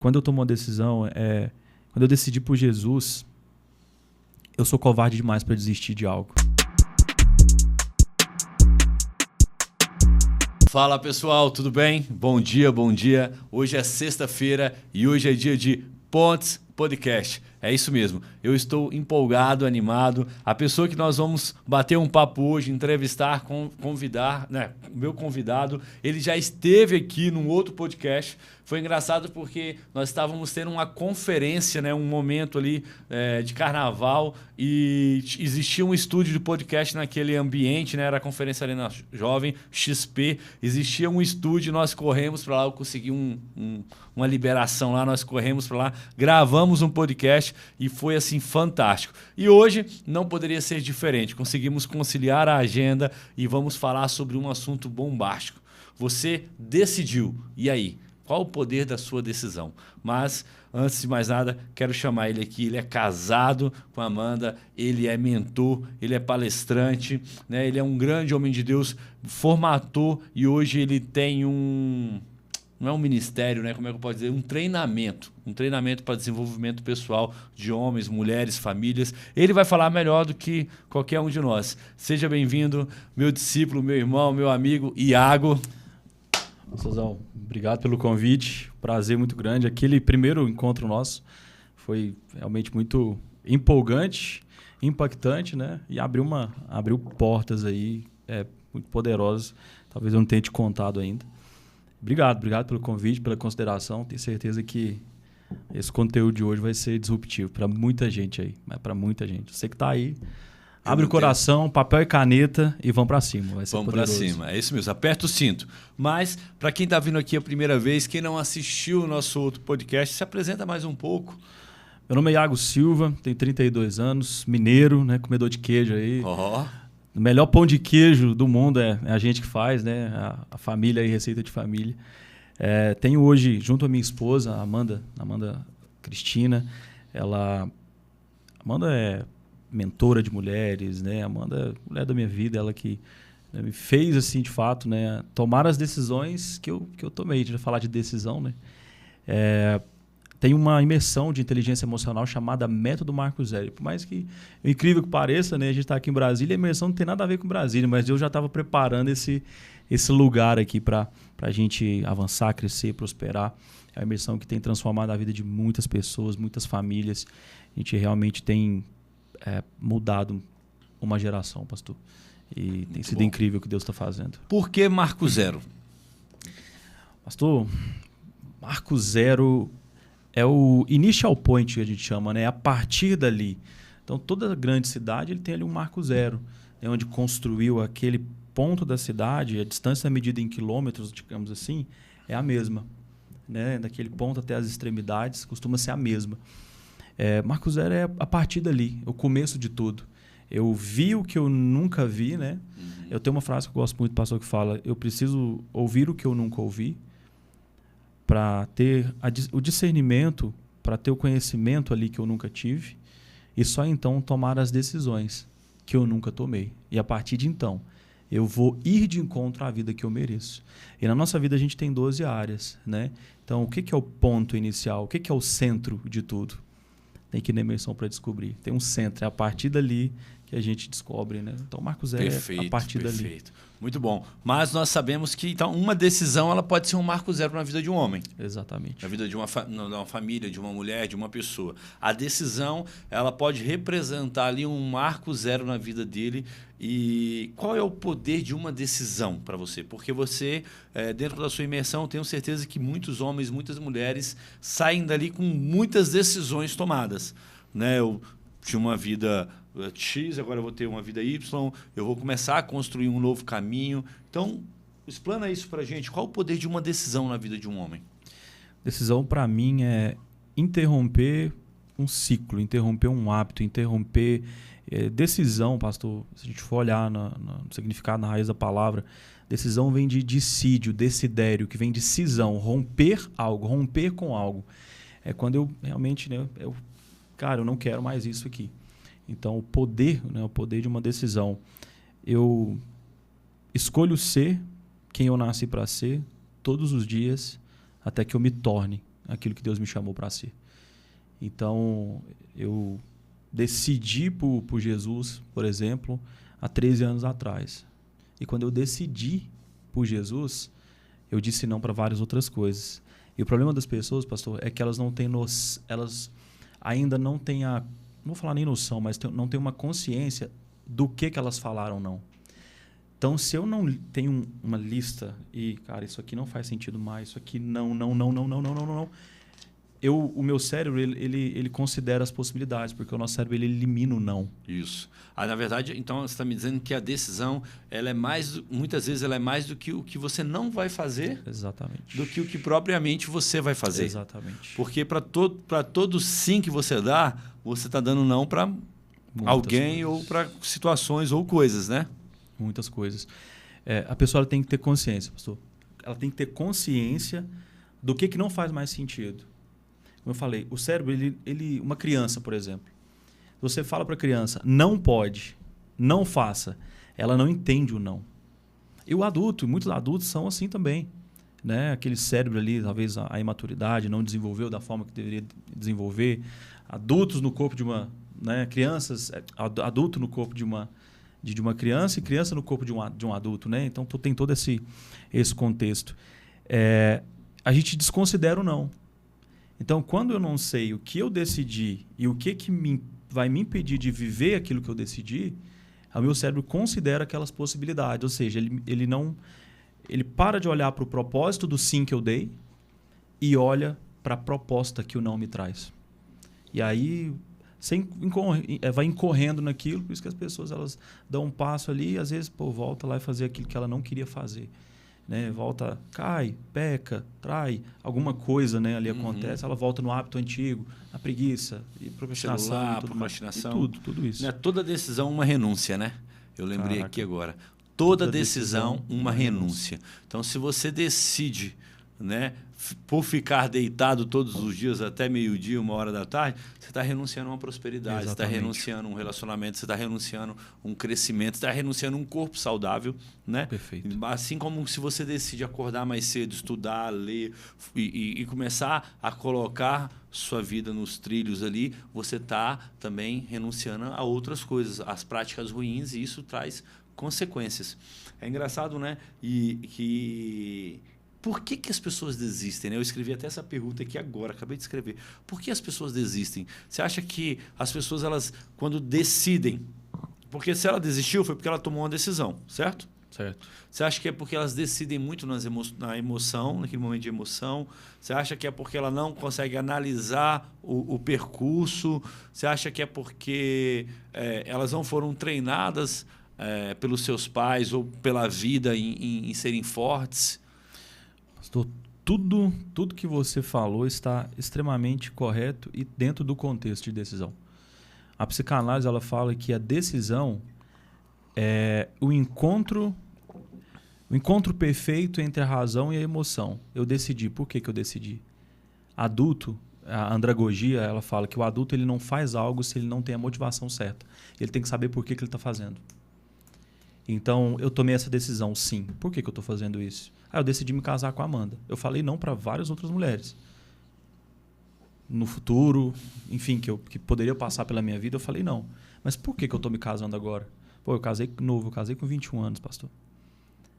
Quando eu tomo uma decisão, quando eu decidi por Jesus, eu sou covarde demais para desistir de algo. Fala pessoal, tudo bem? Bom dia, bom dia. Hoje é sexta-feira e hoje é dia de Pontes Podcast. É isso mesmo, eu estou empolgado, animado. A pessoa que nós vamos bater um papo hoje, entrevistar, convidar, né? O meu convidado, ele já esteve aqui num outro podcast. Foi engraçado porque nós estávamos tendo uma conferência, né? Um momento ali de carnaval e existia um estúdio de podcast naquele ambiente, né? Era a Conferência Arena Jovem, XP. Existia um estúdio, nós corremos para lá, eu consegui uma liberação lá, nós corremos para lá, gravamos um podcast e foi assim fantástico. E hoje não poderia ser diferente, conseguimos conciliar a agenda e vamos falar sobre um assunto bombástico. Você decidiu, e aí? Qual o poder da sua decisão? Mas, antes de mais nada, quero chamar ele aqui. Ele é casado com a Amanda, ele é mentor, ele é palestrante, né? Ele é um grande homem de Deus, formatou e hoje ele tem não é um ministério, né? Como é que eu posso dizer? Um treinamento para desenvolvimento pessoal de homens, mulheres, famílias. Ele vai falar melhor do que qualquer um de nós. Seja bem-vindo, meu discípulo, meu irmão, meu amigo, Iago. Pastorzão, obrigado pelo convite, prazer muito grande. Aquele primeiro encontro nosso foi realmente muito empolgante, impactante, né? E abriu portas aí muito poderosas, talvez eu não tenha te contado ainda. Obrigado pelo convite, pela consideração. Tenho certeza que esse conteúdo de hoje vai ser disruptivo para muita gente aí, para muita gente. Você que está aí, abre o coração, papel e caneta e vamos para cima. Vai ser vamos para cima, é isso mesmo, aperta o cinto. Mas, para quem está vindo aqui a primeira vez, quem não assistiu o nosso outro podcast, se apresenta mais um pouco. Meu nome é Iago Silva, tenho 32 anos, mineiro, né, comedor de queijo aí. O melhor pão de queijo do mundo é a gente que faz, né? A família e receita de família. Tenho hoje, junto a minha esposa, a Amanda Cristina, Amanda é mentora de mulheres, né? Amanda é mulher da minha vida, ela que me fez, assim, de fato, né, tomar as decisões que eu tomei. De falar de decisão, né? Tem uma imersão de inteligência emocional chamada Método Marco Zero. Por mais que incrível que pareça, né, a gente está aqui em Brasília, a imersão não tem nada a ver com Brasília, mas eu já estava preparando esse lugar aqui para a gente avançar, crescer, prosperar. É uma imersão que tem transformado a vida de muitas pessoas, muitas famílias. A gente realmente tem mudado uma geração, pastor. E tem sido incrível o que Deus está fazendo. Por que Marco Zero? Pastor, Marco Zero é o initial point que a gente chama, né? A partir dali. Então, toda grande cidade ele tem ali um marco zero, né? Onde construiu aquele ponto da cidade, a distância medida em quilômetros, digamos assim, é a mesma, né? Daquele ponto até as extremidades costuma ser a mesma. Marco zero é a partir dali, o começo de tudo. Eu vi o que eu nunca vi, né? Eu tenho uma frase que eu gosto muito do pastor que fala: eu preciso ouvir o que eu nunca ouvi, para ter o discernimento, para ter o conhecimento ali que eu nunca tive, e só então tomar as decisões que eu nunca tomei. E a partir de então, eu vou ir de encontro à vida que eu mereço. E na nossa vida a gente tem 12 áreas, né? Então, o que é o ponto inicial? O que é o centro de tudo? Tem que ir na imersão para descobrir. Tem um centro, é a partir dali que a gente descobre, né? Então, Marco Zero é a partir dali. Muito bom. Mas nós sabemos que então, uma decisão ela pode ser um marco zero na vida de um homem. Exatamente. Na vida de uma família, de uma mulher, de uma pessoa. A decisão ela pode representar ali um marco zero na vida dele. E qual é o poder de uma decisão para você? Porque você, dentro da sua imersão, tenho certeza que muitos homens, muitas mulheres saem dali com muitas decisões tomadas. Né? Eu tinha uma vida X, agora eu vou ter uma vida Y, eu vou começar a construir um novo caminho. Então, explana isso para a gente. Qual o poder de uma decisão na vida de um homem? Decisão, para mim, é interromper um ciclo, interromper um hábito, interromper... decisão, pastor, se a gente for olhar no significado, na raiz da palavra, decisão vem de dissídio, decidério, que vem de cisão, romper algo, romper com algo. É quando eu realmente, né, eu não quero mais isso aqui. Então, o poder, né, o poder de uma decisão. Eu escolho ser quem eu nasci para ser todos os dias até que eu me torne aquilo que Deus me chamou para ser. Então, eu decidi por Jesus, por exemplo, há 13 anos atrás. E quando eu decidi por Jesus, eu disse não para várias outras coisas. E o problema das pessoas, pastor, é que elas não têm elas ainda não têm não vou falar nem noção, mas não têm uma consciência do que elas falaram não. Então, se eu não tenho uma lista e, cara, isso aqui não faz sentido mais, isso aqui não. O meu cérebro, ele considera as possibilidades, porque o nosso cérebro, ele elimina o não. Isso. Na verdade, então, você está me dizendo que a decisão, ela é muitas vezes, ela é mais do que o que você não vai fazer. Exatamente. Do que o que propriamente você vai fazer. Exatamente. Porque para todo sim que você dá, você está dando não para alguém ou para situações ou coisas, né? Muitas coisas. A pessoa tem que ter consciência, pastor. Ela tem que ter consciência do que não faz mais sentido. Como eu falei, o cérebro, uma criança, por exemplo, você fala para a criança, não pode, não faça, ela não entende o não. E o adulto, muitos adultos são assim também. Né? Aquele cérebro ali, talvez a imaturidade não desenvolveu da forma que deveria desenvolver. Adultos no corpo de uma... Né? Crianças, adulto no corpo de uma criança e criança no corpo de um adulto. Né? Então, tem todo esse contexto. A gente desconsidera o não. Então, quando eu não sei o que eu decidi e o que vai me impedir de viver aquilo que eu decidi, o meu cérebro considera aquelas possibilidades. Ou seja, ele para de olhar para o propósito do sim que eu dei e olha para a proposta que o não me traz. E aí vai incorrendo naquilo, por isso que as pessoas elas dão um passo ali e às vezes volta lá e fazer aquilo que ela não queria fazer. Né? Volta, cai, peca, trai, alguma coisa, né, ali acontece, ela volta no hábito antigo, na preguiça, e procrastinação, celular, procrastinação. Tudo isso. Não é toda decisão uma renúncia, né? Eu lembrei aqui agora. Toda decisão uma renúncia. Então, se você decide, né, por ficar deitado todos os dias até meio-dia, 1h da tarde, você está renunciando a uma prosperidade, você está renunciando a um relacionamento, você está renunciando a um crescimento, você está renunciando a um corpo saudável. Né? Perfeito. Assim como se você decide acordar mais cedo, estudar, ler e começar a colocar sua vida nos trilhos ali, você está também renunciando a outras coisas, as práticas ruins, e isso traz consequências. É engraçado, né? Por que as pessoas desistem? Né? Eu escrevi até essa pergunta aqui agora, acabei de escrever. Por que as pessoas desistem? Você acha que as pessoas, elas, quando decidem... Porque se ela desistiu, foi porque ela tomou uma decisão, certo? Certo. Você acha que é porque elas decidem muito na emoção, naquele momento de emoção? Você acha que é porque ela não consegue analisar o percurso? Você acha que é porque elas não foram treinadas pelos seus pais ou pela vida em serem fortes? Pastor, tudo que você falou está extremamente correto e dentro do contexto de decisão. A psicanálise ela fala que a decisão é o encontro perfeito entre a razão e a emoção. Eu decidi. Por que eu decidi? Adulto, a andragogia, ela fala que o adulto ele não faz algo se ele não tem a motivação certa. Ele tem que saber por que ele está fazendo. Então, eu tomei essa decisão, sim. Por que eu estou fazendo isso? Eu decidi me casar com a Amanda. Eu falei não para várias outras mulheres. No futuro, enfim, que poderia passar pela minha vida, eu falei não. Mas por que eu estou me casando agora? Eu casei novo, eu casei com 21 anos, pastor.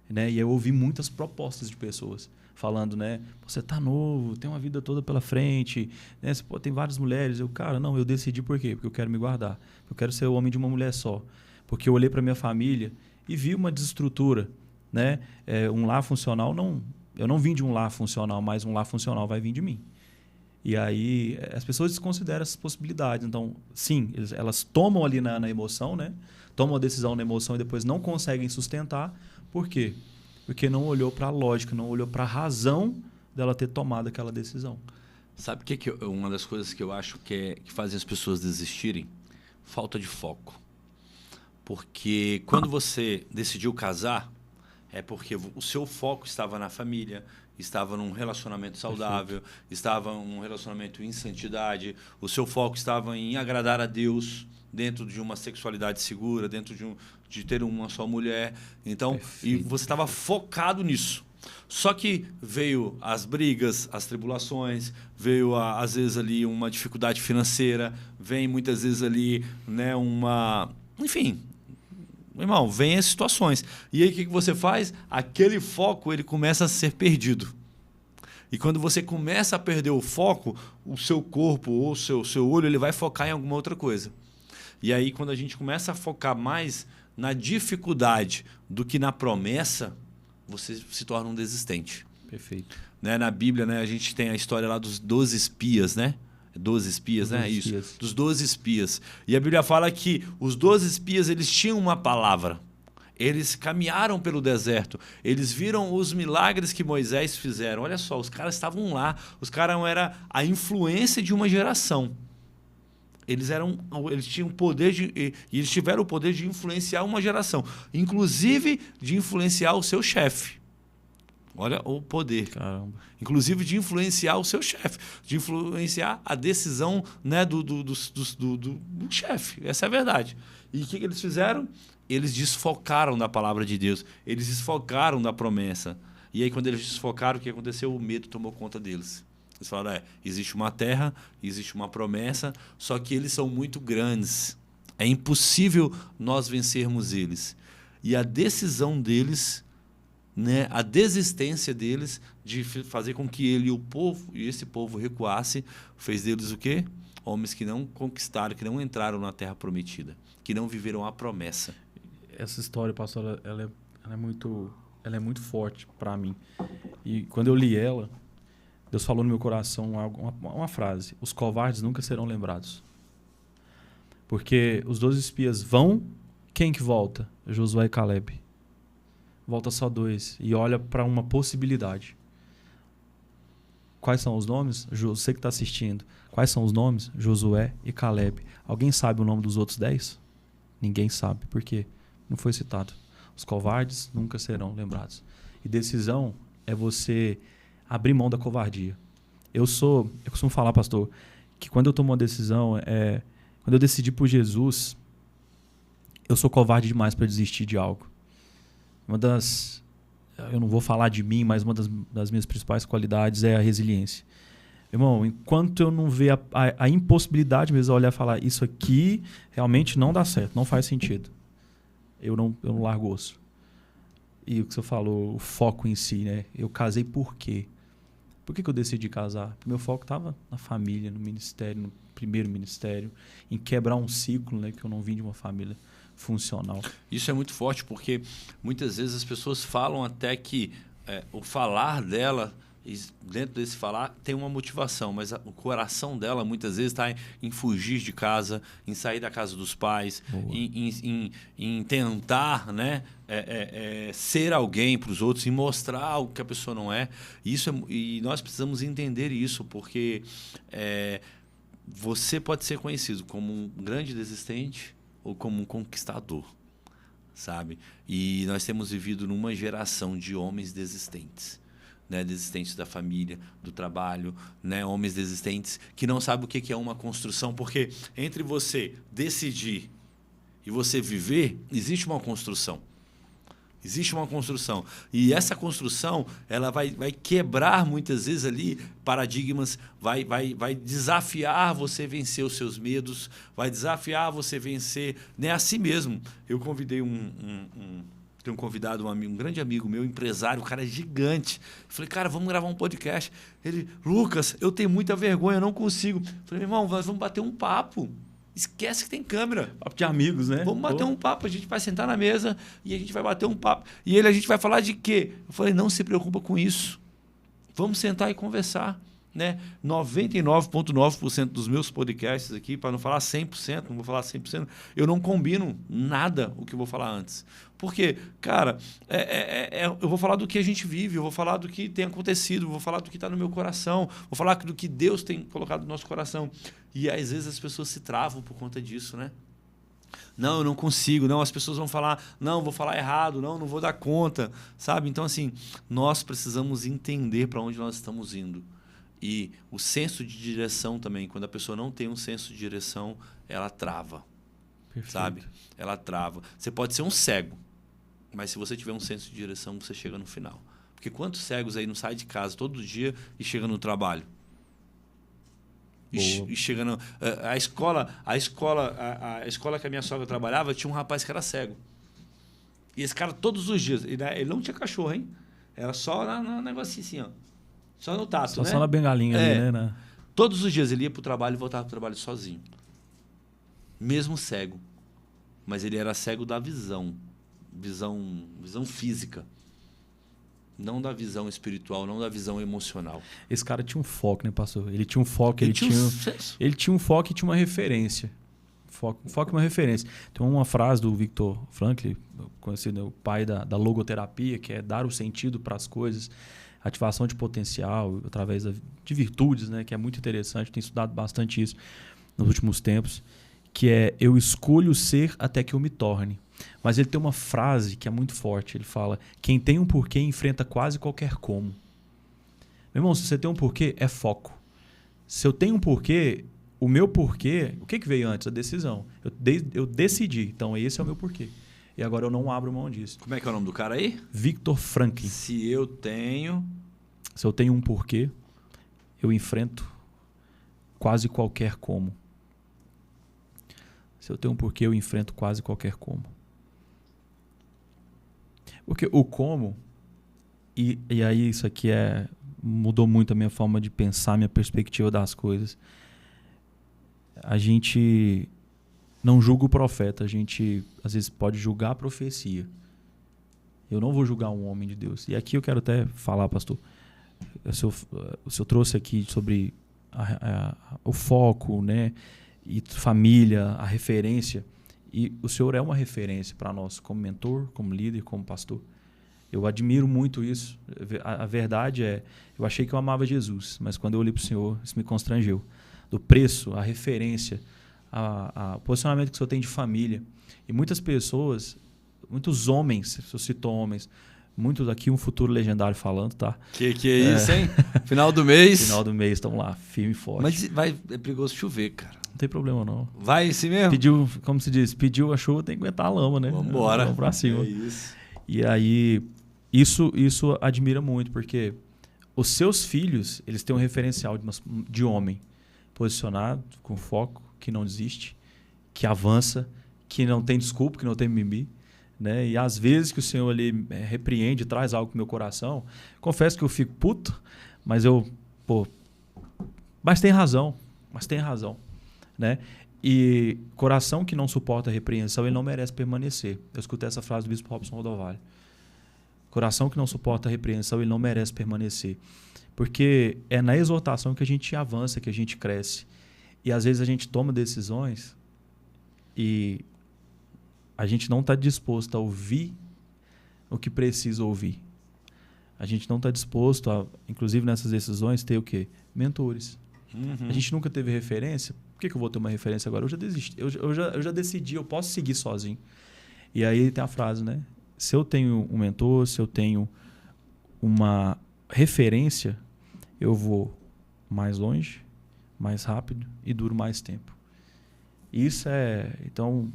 Né? E eu ouvi muitas propostas de pessoas falando, né? Você tá novo, tem uma vida toda pela frente, né? Você tem várias mulheres. Eu decidi por quê? Porque eu quero me guardar. Eu quero ser o homem de uma mulher só. Porque eu olhei para minha família e vi uma desestrutura, né? Um lar funcional, eu não vim de um lar funcional, mas um lar funcional vai vir de mim. E aí as pessoas desconsideram essas possibilidades. Então, sim, elas tomam ali na emoção, né? Tomam a decisão na emoção e depois não conseguem sustentar. Por quê? Porque não olhou para a lógica, não olhou para a razão dela ter tomado aquela decisão. Sabe o que é uma das coisas que eu acho que fazem as pessoas desistirem? Falta de foco. Porque quando você decidiu casar, é porque o seu foco estava na família, estava num relacionamento saudável, perfeito, estava num relacionamento em santidade, o seu foco estava em agradar a Deus dentro de uma sexualidade segura, dentro de ter uma só mulher. Então, perfeito, e você estava focado nisso. Só que veio as brigas, as tribulações, veio às vezes ali uma dificuldade financeira, vem muitas vezes ali, né, enfim, irmão, vem as situações. E aí o que você faz? Aquele foco ele começa a ser perdido. E quando você começa a perder o foco, o seu corpo ou o seu olho ele vai focar em alguma outra coisa. E aí quando a gente começa a focar mais na dificuldade do que na promessa, você se torna um desistente. Perfeito. Né? Na Bíblia, né, a gente tem a história lá dos 12 espias, né? 12 espias, né? Isso. Dos 12 espias. E a Bíblia fala que os 12 espias eles tinham uma palavra. Eles caminharam pelo deserto. Eles viram os milagres que Moisés fizeram. Olha só, os caras estavam lá. Os caras eram a influência de uma geração. Eles tinham o poder e eles tiveram o poder de influenciar uma geração, inclusive de influenciar o seu chefe. Olha o poder. Caramba. Inclusive de influenciar o seu chefe, de influenciar a decisão, né, do chefe. Essa é a verdade. E o que eles fizeram? Eles desfocaram da palavra de Deus. Eles desfocaram da promessa. E aí, quando eles desfocaram, o que aconteceu? O medo tomou conta deles. Eles falaram, existe uma terra, existe uma promessa, só que eles são muito grandes. É impossível nós vencermos eles. E a decisão deles, né, a desistência deles de fazer com que esse povo recuasse, fez deles o quê? Homens que não conquistaram, que não entraram na terra prometida, que não viveram a promessa. Essa história, pastor, ela é muito forte para mim. E quando eu li ela, Deus falou no meu coração uma frase: os covardes nunca serão lembrados. Porque os 12 espias vão, quem que volta? Josué e Caleb. Volta só 2 e olha para uma possibilidade. Quais são os nomes? Você que está assistindo. Quais são os nomes? Josué e Caleb. Alguém sabe o nome dos outros 10? Ninguém sabe. Por quê? Não foi citado. Os covardes nunca serão lembrados. E decisão é você abrir mão da covardia. Eu costumo falar, pastor, que quando eu tomo uma decisão, quando eu decidi por Jesus, eu sou covarde demais para desistir de algo. Eu não vou falar de mim, mas uma das minhas principais qualidades é a resiliência. Irmão, enquanto eu não ver a impossibilidade mesmo, olhar e falar, isso aqui realmente não dá certo, não faz sentido. Eu não largo o osso. E o que você falou, o foco em si, né? Eu casei por quê? Por que eu decidi casar? Porque meu foco estava na família, no ministério, no primeiro ministério, em quebrar um ciclo, né, que eu não vim de uma família funcional. Isso é muito forte, porque muitas vezes as pessoas falam até que o falar dela, dentro desse falar, tem uma motivação, mas o coração dela muitas vezes está em fugir de casa, em sair da casa dos pais, em tentar, né, ser alguém para os outros, em mostrar algo que a pessoa não é. E nós precisamos entender isso, porque você pode ser conhecido como um grande desistente ou como um conquistador, sabe? E nós temos vivido numa geração de homens desistentes. Né, desistentes da família, do trabalho, né, homens desistentes que não sabem o que é uma construção, porque entre você decidir e você viver, existe uma construção. Existe uma construção. E essa construção ela vai quebrar muitas vezes ali paradigmas, vai desafiar você vencer os seus medos, vai desafiar você vencer, né, a si mesmo. Eu convidei tenho convidado um grande amigo meu, empresário, o cara é gigante. Eu falei, cara, vamos gravar um podcast. Ele, Lucas, eu tenho muita vergonha, eu não consigo. Eu falei, irmão, nós vamos bater um papo. Esquece que tem câmera. Papo de amigos, né? Vamos bater um papo, a gente vai sentar na mesa e a gente vai bater um papo. E a gente vai falar de quê? Eu falei, não se preocupa com isso. Vamos sentar e conversar. Né? 99,9% dos meus podcasts aqui, para não falar 100%, não vou falar 100%, eu não combino nada o que eu vou falar antes. Porque, cara, eu vou falar do que a gente vive, eu vou falar do que tem acontecido, eu vou falar do que está no meu coração, vou falar do que Deus tem colocado no nosso coração. E às vezes as pessoas se travam por conta disso, né? Não, eu não consigo, não, as pessoas vão falar, não, vou falar errado, não vou dar conta, sabe? Então, assim, nós precisamos entender para onde nós estamos indo. E o senso de direção também, quando a pessoa não tem um senso de direção, ela trava. Perfeito. Sabe? Ela trava. Você pode ser um cego, mas se você tiver um senso de direção, você chega no final. Porque quantos cegos aí não saem de casa todo dia e chegam no trabalho? E chega a escola que a minha sogra trabalhava tinha um rapaz que era cego. E esse cara todos os dias, ele não tinha cachorro, hein? Era só no negocinho assim, ó. Só no tato, só na bengalinha ali, né? Todos os dias ele ia pro trabalho e voltava pro trabalho sozinho. Mesmo cego. Mas ele era cego da visão física. Não da visão espiritual, não da visão emocional. Esse cara tinha um foco, né, pastor? Ele tinha um foco, ele tinha um foco e tinha uma referência. Foco e uma referência. Tem uma frase do Viktor Frankl, conhecido, o pai da logoterapia, que é dar o sentido para as coisas, ativação de potencial através de virtudes, né, que é muito interessante. Tenho estudado bastante isso nos últimos tempos, que é: eu escolho ser até que eu me torne. Mas ele tem uma frase que é muito forte. Ele fala: quem tem um porquê enfrenta quase qualquer como. Meu irmão, se você tem um porquê, é foco. Se eu tenho um porquê, o meu porquê, o que veio antes? A decisão. Eu decidi, então esse é o meu porquê. E agora eu não abro mão disso. Como é que é o nome do cara aí? Viktor Frankl. Se eu tenho um porquê, eu enfrento quase qualquer como. Se eu tenho um porquê, eu enfrento quase qualquer como. Porque o como, e aí isso aqui mudou muito a minha forma de pensar, minha perspectiva das coisas. A gente não julga o profeta, a gente às vezes pode julgar a profecia. Eu não vou julgar um homem de Deus. E aqui eu quero até falar, pastor, o senhor trouxe aqui sobre o foco, né? E família, a referência. E o senhor é uma referência para nós, como mentor, como líder, como pastor. Eu admiro muito isso. A verdade é, eu achei que eu amava Jesus, mas quando eu olhei para o senhor, isso me constrangeu. Do preço, a referência, o posicionamento que o senhor tem de família. E muitas pessoas, muitos homens, se eu citou homens, muitos aqui, um futuro legendário falando, tá? Que é isso, hein? Final do mês. Final do mês, estamos lá, firme e forte. Mas é perigoso chover, cara. Não tem problema, não. Vai assim mesmo? Pediu, como se diz, pediu a chuva, tem que aguentar a lama, né? Vambora. Vamos pra cima. É isso. E aí, isso admira muito, porque os seus filhos, eles têm um referencial de homem posicionado, com foco, que não desiste, que avança, que não tem desculpa, que não tem mimimi. Né? E às vezes que o Senhor ali repreende, traz algo pro meu coração, confesso que eu fico puto, mas mas tem razão, né? E coração que não suporta a repreensão, ele não merece permanecer. Eu escutei essa frase do bispo Robson Rodovalho. Coração que não suporta a repreensão, ele não merece permanecer. Porque é na exortação que a gente avança, que a gente cresce. E às vezes a gente toma decisões e a gente não está disposto a ouvir o que precisa ouvir. A gente não está disposto a, inclusive nessas decisões, ter o quê? Mentores. Uhum. A gente nunca teve referência. Por que eu vou ter uma referência agora? Eu já desisti. Eu já decidi, eu posso seguir sozinho. E aí tem a frase, né? Se eu tenho um mentor, se eu tenho uma referência, eu vou mais longe, mais rápido e duro mais tempo. Isso então,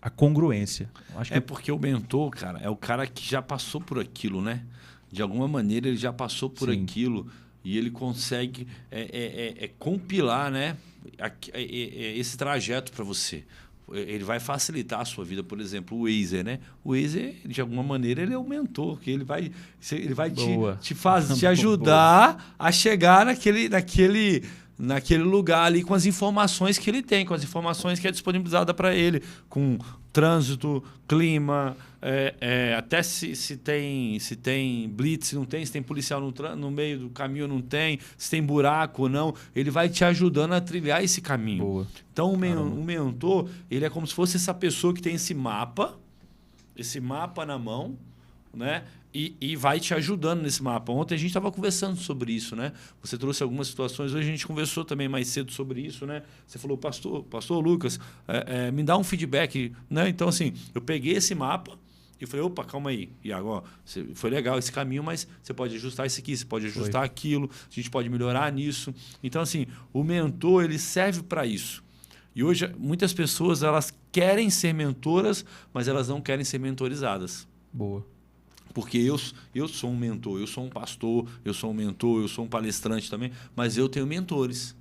a congruência. Acho porque o mentor, cara, é o cara que já passou por aquilo, né? De alguma maneira ele já passou por aquilo e ele consegue compilar, né, esse trajeto para você. Ele vai facilitar a sua vida. Por exemplo, o Waze, né? O Waze, de alguma maneira, ele é o mentor, que ele vai te ajudar a chegar naquele lugar ali com as informações que ele tem, com as informações que é disponibilizada para ele, com trânsito, clima, até se tem blitz, não tem, se tem policial no meio do caminho, não tem, se tem buraco ou não, ele vai te ajudando a trilhar esse caminho. Boa. Então o mentor, ele é como se fosse essa pessoa que tem esse mapa na mão, né? E vai te ajudando nesse mapa. Ontem a gente estava conversando sobre isso, né? Você trouxe algumas situações, hoje a gente conversou também mais cedo sobre isso, né? Você falou, pastor Lucas, me dá um feedback, né? Então, assim, eu peguei esse mapa e falei, opa, calma aí, Iago, ó, foi legal esse caminho, mas você pode ajustar isso aqui, você pode ajustar aquilo, a gente pode melhorar nisso. Então, assim, o mentor, ele serve para isso. E hoje, muitas pessoas, elas querem ser mentoras, mas elas não querem ser mentorizadas. Boa. Porque eu sou um mentor, eu sou um pastor, eu sou um mentor, eu sou um palestrante também, mas eu tenho mentores.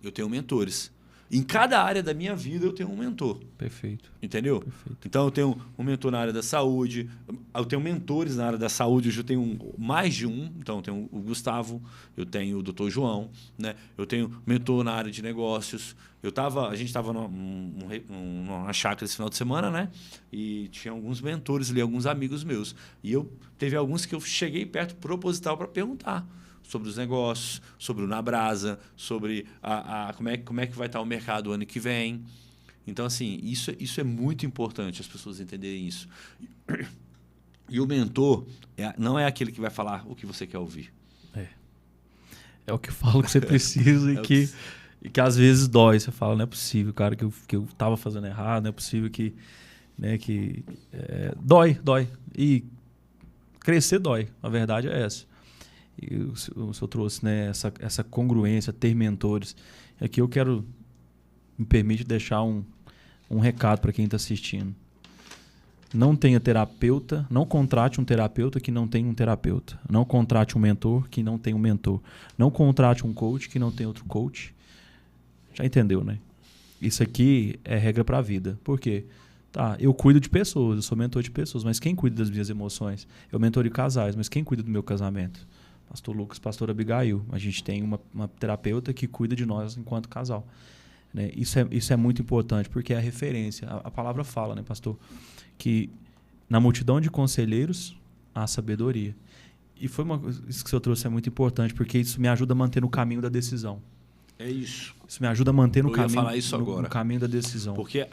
Eu tenho mentores. Em cada área da minha vida eu tenho um mentor. Perfeito. Entendeu? Perfeito. Então eu tenho um mentor na área da saúde, eu tenho mentores na área da saúde, hoje eu tenho mais de um. Então eu tenho o Gustavo, eu tenho o Dr. João, né? Eu tenho mentor na área de negócios. A gente estava numa chácara esse final de semana, né? E tinha alguns mentores ali, alguns amigos meus. E teve alguns que eu cheguei perto proposital para perguntar sobre os negócios, sobre o Na Brasa, sobre como é que vai estar o mercado o ano que vem. Então, assim, isso é muito importante as pessoas entenderem isso. E o mentor não é aquele que vai falar o que você quer ouvir. É o que fala que você precisa e que às vezes dói. Você fala, não é possível, cara, que eu estava fazendo errado, não é possível que... Né, dói. E crescer dói, a verdade é essa. E o senhor trouxe, né, essa congruência, ter mentores. Aqui eu quero, me permite deixar um recado para quem está assistindo. Não tenha terapeuta, não contrate um terapeuta que não tem um terapeuta. Não contrate um mentor que não tem um mentor. Não contrate um coach que não tem outro coach. Já entendeu, né? Isso aqui é regra para a vida. Por quê? Tá, eu cuido de pessoas, eu sou mentor de pessoas, mas quem cuida das minhas emoções? Eu mentorio casais, mas quem cuida do meu casamento? Pastor Lucas, pastor Abigail. A gente tem uma terapeuta que cuida de nós enquanto casal. Né? Isso é muito importante, porque é a referência. A palavra fala, né, pastor? Que na multidão de conselheiros há sabedoria. E isso que o senhor trouxe é muito importante, porque isso me ajuda a manter no caminho da decisão. É isso. Isso me ajuda a manter no caminho da decisão. Porque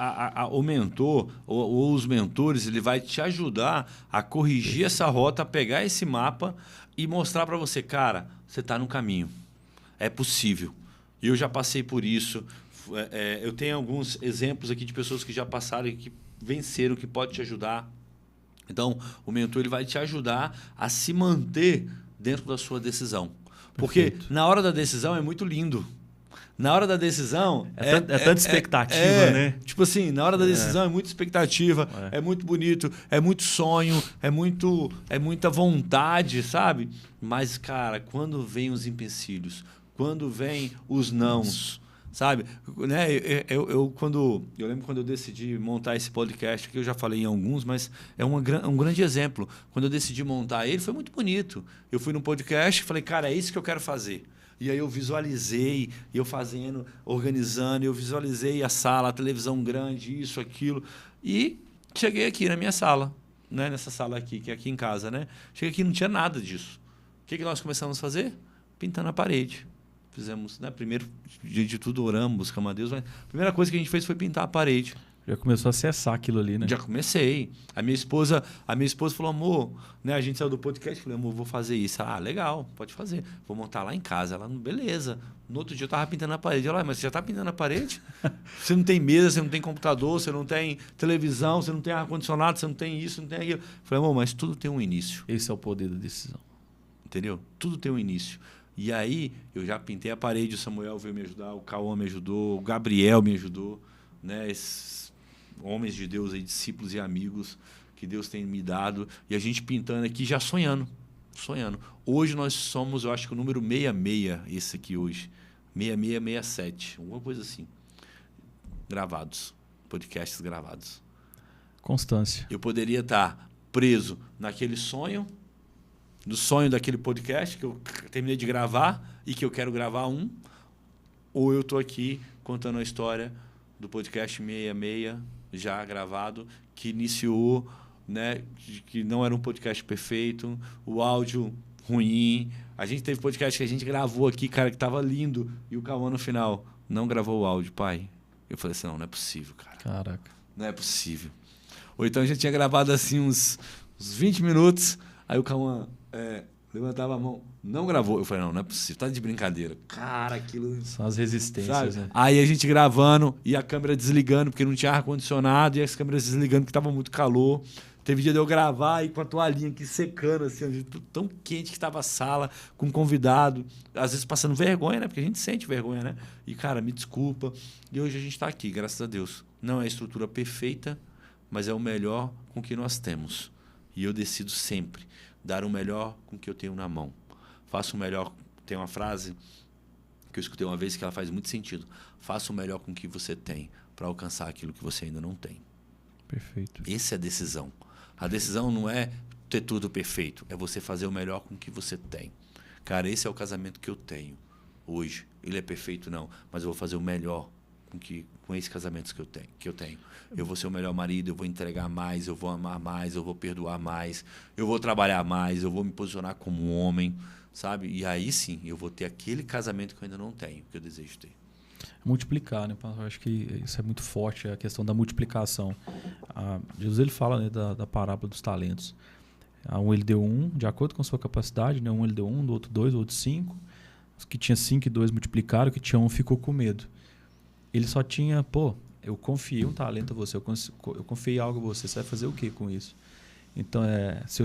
o mentor ou os mentores, ele vai te ajudar a corrigir essa rota, a pegar esse mapa e mostrar para você, cara, você está no caminho. É possível. Eu já passei por isso. Eu tenho alguns exemplos aqui de pessoas que já passaram e que venceram, que pode te ajudar. Então, o mentor ele vai te ajudar a se manter dentro da sua decisão. Porque na hora da decisão é muito lindo. Na hora da decisão... É tanta expectativa, né? Tipo assim, na hora da decisão é muita expectativa, é muito bonito, é muito sonho, é muita vontade, sabe? Mas, cara, quando vem os empecilhos, quando vem os nãos, sabe? Né? Eu lembro quando eu decidi montar esse podcast, que eu já falei em alguns, mas é um grande exemplo. Quando eu decidi montar ele, foi muito bonito. Eu fui num podcast e falei, cara, é isso que eu quero fazer. E aí eu visualizei, eu fazendo, organizando, eu visualizei a sala, a televisão grande, isso, aquilo. E cheguei aqui na minha sala, né? Nessa sala aqui, que é aqui em casa, né? Cheguei aqui e não tinha nada disso. O que nós começamos a fazer? Pintando a parede. Fizemos, né? Primeiro de tudo, oramos, buscamos a Deus. Mas a primeira coisa que a gente fez foi pintar a parede. Já começou a acessar aquilo ali, né? Já comecei. A minha esposa falou, amor, né? A gente saiu do podcast, falei, amor, vou fazer isso. Ah, legal, pode fazer. Vou montar lá em casa. Ela, beleza. No outro dia eu tava pintando a parede. Ela, mas você já tá pintando a parede? Você não tem mesa, você não tem computador, você não tem televisão, você não tem ar-condicionado, você não tem isso, não tem aquilo. Falei, amor, mas tudo tem um início. Esse é o poder da decisão. Entendeu? Tudo tem um início. E aí, eu já pintei a parede, o Samuel veio me ajudar, o Cauã me ajudou, o Gabriel me ajudou, né? Esses homens de Deus aí, discípulos e amigos que Deus tem me dado, e a gente pintando aqui já sonhando. Hoje nós somos, eu acho que o número 66, esse aqui hoje, 6667, alguma coisa assim. Gravados, podcasts gravados. Constância. Eu poderia estar preso naquele sonho, no sonho daquele podcast que eu terminei de gravar e que eu quero gravar ou eu estou aqui contando a história do podcast 66, já gravado, que iniciou, né, que não era um podcast perfeito, o áudio ruim. A gente teve podcast que a gente gravou aqui, cara, que estava lindo, e o Cauã no final não gravou o áudio, pai. Eu falei assim, não é possível, cara. Caraca. Não é possível. Ou então a gente tinha gravado assim uns 20 minutos, aí o Cauã levantava a mão, não gravou. Eu falei, não é possível, tá de brincadeira. Cara, aquilo... São as resistências, né? Aí a gente gravando e a câmera desligando, porque não tinha ar-condicionado, e as câmeras desligando, porque estava muito calor. Teve dia de eu gravar e com a toalhinha aqui secando, assim, tão quente que estava a sala, com convidado, às vezes passando vergonha, né? Porque a gente sente vergonha, né? E, cara, me desculpa. E hoje a gente está aqui, graças a Deus. Não é a estrutura perfeita, mas é o melhor com que nós temos. E eu decido sempre dar o melhor com o que eu tenho na mão. Faço o melhor. Tem uma frase que eu escutei uma vez que ela faz muito sentido. Faça o melhor com o que você tem para alcançar aquilo que você ainda não tem. Perfeito. Essa é a decisão. A decisão não é ter tudo perfeito, é você fazer o melhor com o que você tem. Cara, esse é o casamento que eu tenho hoje. Ele é perfeito, não, mas eu vou fazer o melhor com esses casamentos que eu tenho. Eu vou ser o melhor marido, eu vou entregar mais, eu vou amar mais, eu vou perdoar mais, eu vou trabalhar mais, eu vou me posicionar como um homem, sabe? E aí sim, eu vou ter aquele casamento que eu ainda não tenho, que eu desejo ter. Multiplicar, né? Eu acho que isso é muito forte, a questão da multiplicação. Jesus ele fala, né, da parábola dos talentos. A um ele deu 1, de acordo com a sua capacidade, né? Um ele deu 1, do outro 2, do outro 5. Os que tinha 5 e 2 multiplicaram, o que tinha 1 ficou com medo. Ele só tinha, eu confiei um talento a você, eu confiei algo a você, você vai fazer o que com isso? Então,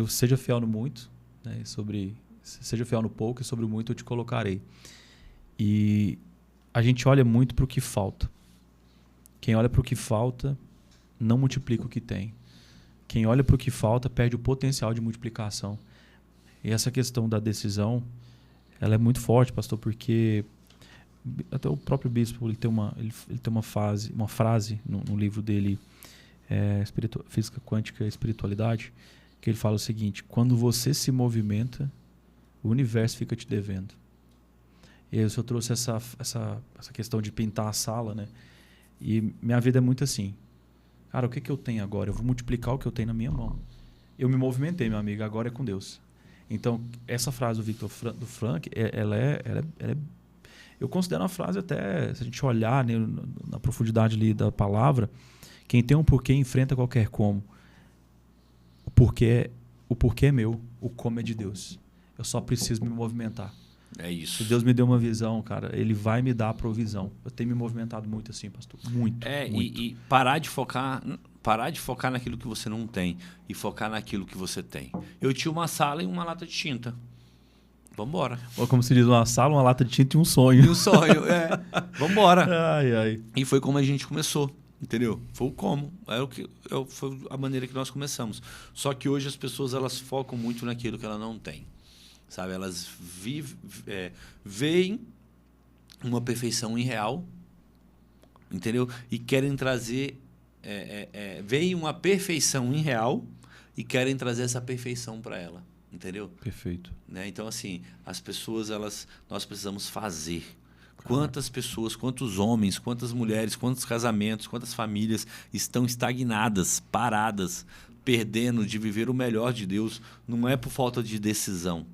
seja fiel no muito, né? Seja fiel no pouco e sobre o muito eu te colocarei. E a gente olha muito para o que falta. Quem olha para o que falta não multiplica o que tem. Quem olha para o que falta perde o potencial de multiplicação. E essa questão da decisão, ela é muito forte, pastor, porque até o próprio bispo ele tem uma frase no livro dele, Física Quântica e Espiritualidade, que ele fala o seguinte: quando você se movimenta, o universo fica te devendo. E aí o senhor trouxe essa questão de pintar a sala, né? E minha vida é muito assim. Cara, o que eu tenho agora? Eu vou multiplicar o que eu tenho na minha mão. Eu me movimentei, meu amigo, agora é com Deus. Então, essa frase do Frank, ela é eu considero uma frase até, se a gente olhar, né, na profundidade ali da palavra, quem tem um porquê enfrenta qualquer como. O porquê é meu, o como é de Deus. Eu só preciso me movimentar. É isso. Se Deus me deu uma visão, cara, Ele vai me dar a provisão. Eu tenho me movimentado muito assim, pastor. Muito. Muito. E parar de focar naquilo que você não tem e focar naquilo que você tem. Eu tinha uma sala e uma lata de tinta. Vambora. Ou como se diz, uma sala, uma lata de tinta e um sonho. E um sonho, Vambora. Ai, ai. E foi como a gente começou, entendeu? Foi o como. Foi a maneira que nós começamos. Só que hoje as pessoas elas focam muito naquilo que ela não tem. Sabe? Elas veem uma perfeição irreal, entendeu? E querem trazer... veem uma perfeição irreal e querem trazer essa perfeição para ela. Entendeu? Perfeito. Né? Então, assim, as pessoas, nós precisamos fazer. Quantas pessoas, quantos homens, quantas mulheres, quantos casamentos, quantas famílias estão estagnadas, paradas, perdendo de viver o melhor de Deus? Não é por falta de decisão,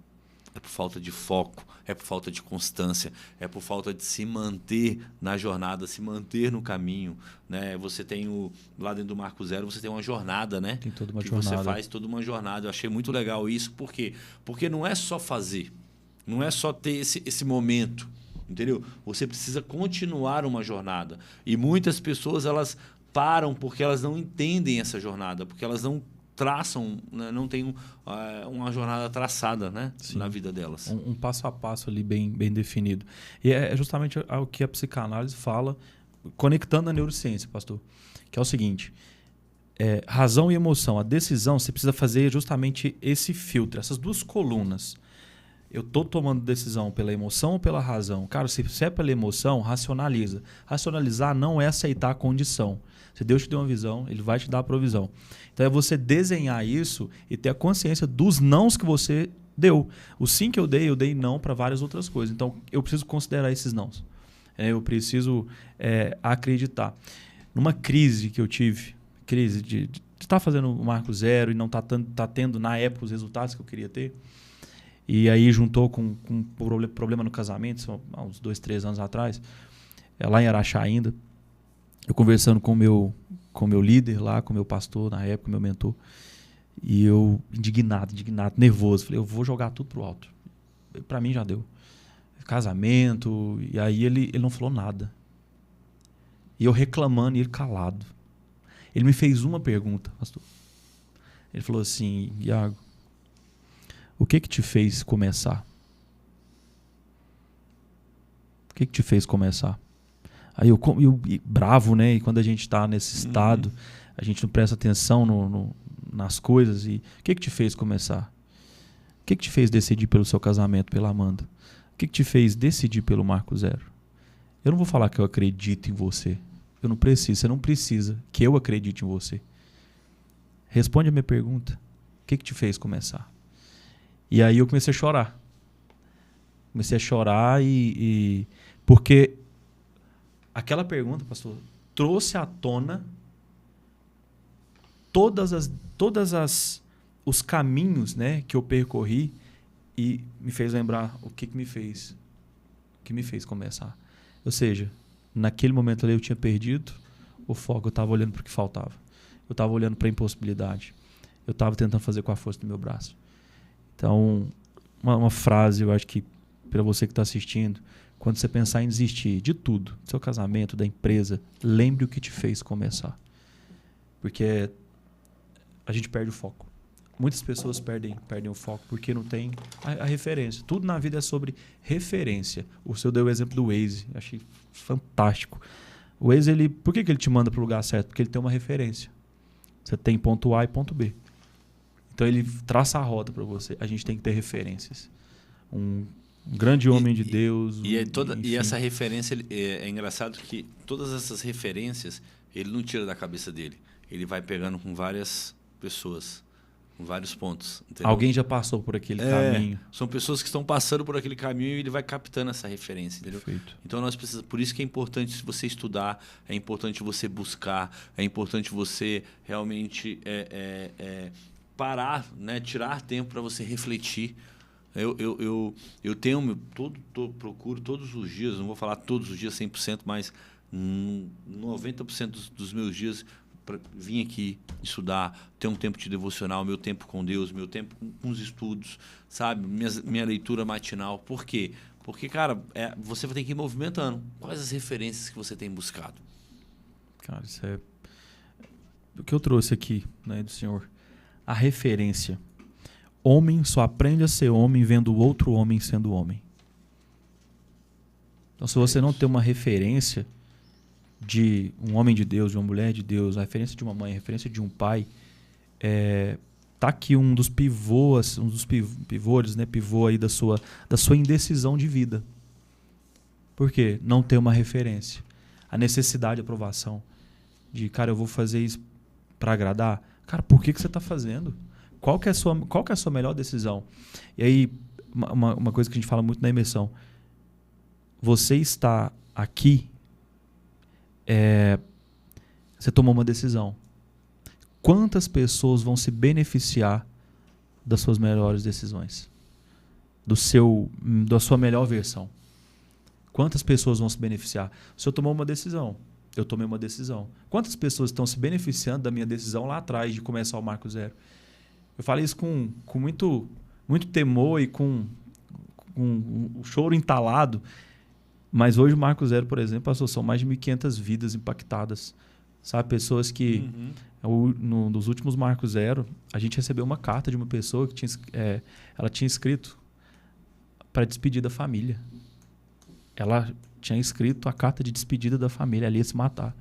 é por falta de foco, é por falta de constância, é por falta de se manter na jornada, se manter no caminho. Né? Você tem lá dentro do Marco Zero, você tem uma jornada, né? Tem toda uma que jornada. Você faz toda uma jornada. Eu achei muito legal isso. Por quê? Porque não é só fazer, não é só ter esse momento, entendeu? Você precisa continuar uma jornada. E muitas pessoas elas param porque elas não entendem essa jornada, porque elas não traçam, né? Não tem uma jornada traçada, né? Na vida delas. Um passo a passo ali bem definido. E é justamente o que a psicanálise fala, conectando a neurociência, pastor, que é o seguinte: razão e emoção. A decisão, você precisa fazer justamente esse filtro, essas duas colunas. Eu estou tomando decisão pela emoção ou pela razão? Cara, se é pela emoção, racionaliza. Racionalizar não é aceitar a condição. Se Deus te deu uma visão, Ele vai te dar a provisão. Então é você desenhar isso e ter a consciência dos nãos que você deu. O sim que eu dei não para várias outras coisas. Então eu preciso considerar esses nãos. Eu preciso acreditar. Numa crise que eu tive, crise de estar fazendo o Marco Zero e não tá tendo na época os resultados que eu queria ter, e aí juntou com um problema no casamento, há uns 2, 3 anos atrás, lá em Araxá ainda, eu conversando com o meu líder lá, com o meu pastor na época, meu mentor, e eu indignado, nervoso, falei, eu vou jogar tudo pro alto. Para mim já deu. Casamento, e aí ele não falou nada. E eu reclamando e ele calado. Ele me fez uma pergunta, pastor. Ele falou assim: Iago, o que te fez começar? O que te fez começar? Aí eu bravo, né? E quando a gente está nesse estado, a gente não presta atenção nas coisas. E o que te fez começar? O que te fez decidir pelo seu casamento, pela Amanda? O que te fez decidir pelo Marco Zero? Eu não vou falar que eu acredito em você. Eu não preciso. Você não precisa que eu acredite em você. Responde a minha pergunta. O que te fez começar? E aí eu comecei a chorar. Comecei a chorar porque aquela pergunta, pastor, trouxe à tona os caminhos, né, que eu percorri e me fez lembrar o que me fez começar. Ou seja, naquele momento ali eu tinha perdido o foco, eu estava olhando para o que faltava. Eu estava olhando para a impossibilidade. Eu estava tentando fazer com a força do meu braço. Então, uma frase, eu acho que para você que está assistindo, quando você pensar em desistir de tudo, do seu casamento, da empresa, lembre o que te fez começar. Porque a gente perde o foco. Muitas pessoas perdem o foco porque não tem a referência. Tudo na vida é sobre referência. O senhor deu o exemplo do Waze. Achei fantástico. O Waze, por que ele te manda para o lugar certo? Porque ele tem uma referência. Você tem ponto A e ponto B. Então ele traça a rota para você. A gente tem que ter referências. Um grande homem de Deus. E essa referência, é engraçado que todas essas referências ele não tira da cabeça dele. Ele vai pegando com várias pessoas, com vários pontos. Entendeu? Alguém já passou por aquele caminho. São pessoas que estão passando por aquele caminho e ele vai captando essa referência. Entendeu? Perfeito. Então nós precisamos, por isso que é importante você estudar, é importante você buscar, é importante você realmente parar, né? Tirar tempo para você refletir. Eu tenho procuro todos os dias, não vou falar todos os dias 100%, mas 90% dos meus dias para vir aqui estudar, ter um tempo de devocional, meu tempo com Deus, meu tempo com os estudos, sabe? Minha leitura matinal. Por quê? Porque, cara, você vai ter que ir movimentando. Quais as referências que você tem buscado? Cara, isso é o que eu trouxe aqui, né, do Senhor. A referência. Homem só aprende a ser homem vendo o outro homem sendo homem. Então, se você não tem uma referência de um homem de Deus, de uma mulher de Deus, a referência de uma mãe, a referência de um pai, tá aqui um dos pivôs, né, pivô aí da sua indecisão de vida. Por quê? Não ter uma referência. A necessidade de aprovação. De, cara, eu vou fazer isso para agradar. Cara, por que você está fazendo? Qual que é a sua melhor decisão? E aí, uma coisa que a gente fala muito na imersão. Você está aqui, você tomou uma decisão. Quantas pessoas vão se beneficiar das suas melhores decisões? Da sua melhor versão? Quantas pessoas vão se beneficiar? O senhor tomou uma decisão. Eu tomei uma decisão. Quantas pessoas estão se beneficiando da minha decisão lá atrás de começar o Marco Zero? Eu falei isso com muito, muito temor e com um choro entalado. Mas hoje o Marco Zero, por exemplo, são mais de 1.500 vidas impactadas. Sabe? Pessoas que, nos últimos Marco Zero, a gente recebeu uma carta de uma pessoa que ela tinha escrito para despedir da família. Ela tinha escrito a carta de despedida da família, ela ia se matar.